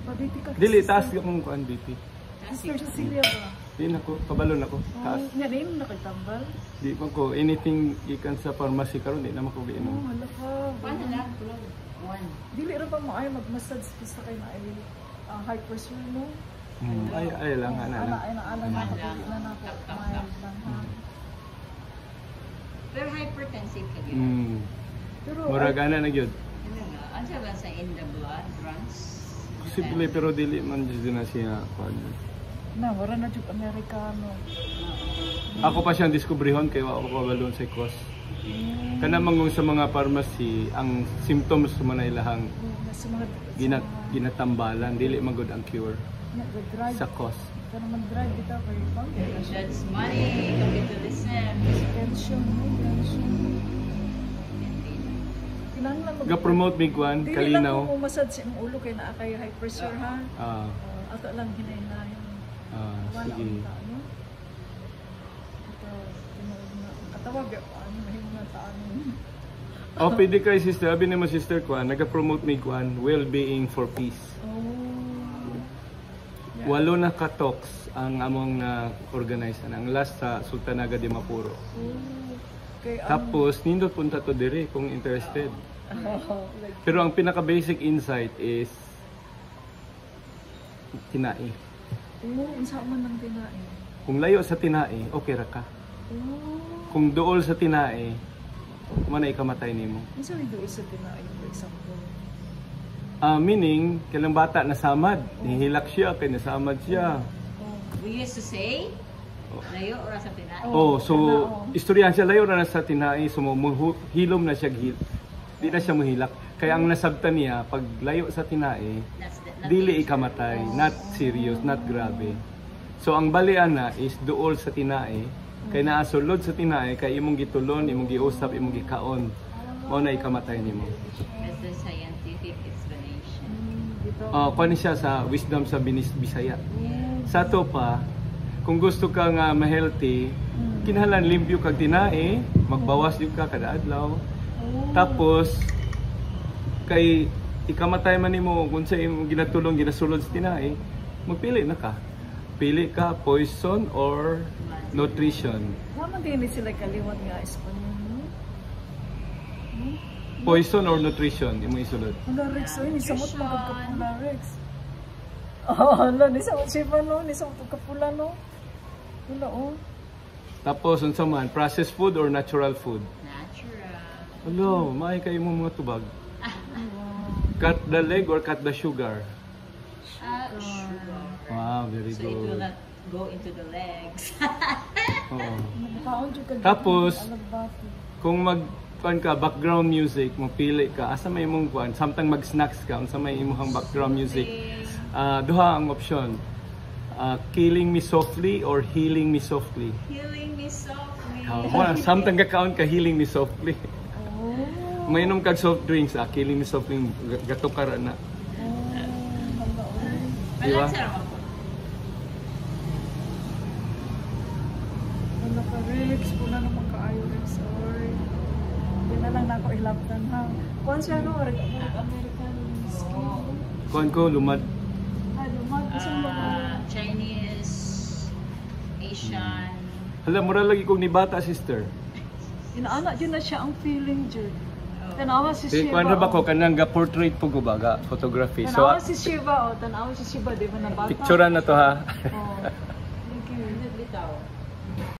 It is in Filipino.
Babiti ka. Dili, taas akong kuan BP. Sister Cecilia ba? Di na ko, kabalon ako. Taas. Nga na yun nakitambal? Di pa ko, anything ikan sa pharmacy karon di na makugiinom. Hala ka. Paano na? One. Dili ra ba mo ay mag-massage sa kay na ay high pressure mo? Ay lang, ana lang. Ay na nakapili na nako. Mild lang ha. Pero hypertensive ka yun. Pero Murag ana na gyud. Ano nga? Ano siya ba sa in the blood runs? Posible pero dili man jud na siya kuan. na wala na jud Amerikano. Ako pa siyang diskubrihon kay wa ako kabalon sa cause. Kana mangong sa mga pharmacy ang symptoms man na ilahang Sa mga ginatambalan dili magud ang cure nag-drive sa cause. pero mag-drive kita kay pang That's money, capitalism. pension mo, pension. Kinahanglan Ga-promote big one Dili lang kalinaw. ko massage sa imong ulo kay naa kay high pressure ha. Ato lang hinay-hinay. Sige. Ano? Ito, tinuod na. Katawag, ano, mahimo na taan. O pwede kay sister, abi ni mo sister kuan, naga-promote mig kuan, well-being for peace. Walo na ka talks ang among na organize ang last sa Sultanaga de Mapuro. Tapos nindot punta to dire kung interested. Pero ang pinaka basic insight is tinai. Unsa man ang tinai? Kung layo sa tinai, okay ra ka. Kung duol sa tinai, manay kamatay nimo. Unsa may duol sa tinai for example? Meaning, kailang bata nasamad, nihilak siya, kay nasamad siya. We used to say, layo or sa tinay. So, istoryahan siya, layo na sa tinai, so hilom na siya, di na siya muhilak. Kaya ang nasabtan niya, pag layo sa tinai, dili ikamatay, not serious, not grabe. So, ang balian na is duol sa tinai, kay naasulod sa tinai, kay imong gitulon, imong giusap, imong gikaon, mo na ikamatay nimo. That's the scientific explanation. Kuan siya sa wisdom sa Bisaya. Sa to pa, kung gusto ka nga ma-healthy, kinahanglan limpyo kag tinai, magbawas jud ka kada adlaw. Tapos kay ikamatay man nimo kung sa imong ginatulong ginasulod sa tinai, magpili na ka. Pili ka poison or nutrition. Naman din sila kaliwat nga Espanyol. Poison or nutrition, imo isulod. Wala Rex, ni samot magkapula Rex. Hala, ni samot siya no, ni samot magkapula no. Wala Tapos unsa man, processed food or natural food? Natural. Hello, may kayo mo mga tubag. Cut the leg or cut the sugar? Sugar. Wow, very So it will good. not go into the legs. Oo. Makaon jud ka. Tapos, kung kuan ka background music, mapili ka asa may imong kuan, samtang mag-snacks ka unsa may imong background music. Duha ang option. Killing Me Softly or Healing Me Softly. Healing me softly. Samtang kakaon ka Healing Me Softly. Mainom kag soft drinks, Killing Me Softly gatukar na. Diba? Wala ka Rex, wala naman kaayo Rex. Hindi na lang ako ilaptan ha. Kuan siya no, American skin. Kuan ko lumad. Lumad. Chinese, Asian. Hala, mura lagi kong nibata, sister. Inaanak din na siya ang feeling dyan. Tanawa si Shiva. Kuan ra ba ko kanang ga-portrait po ko ba ga photography. So Tanawa si Shiva, tanawa si Shiva, di ba na bata? picturean na to ha. Thank you. Bitaw.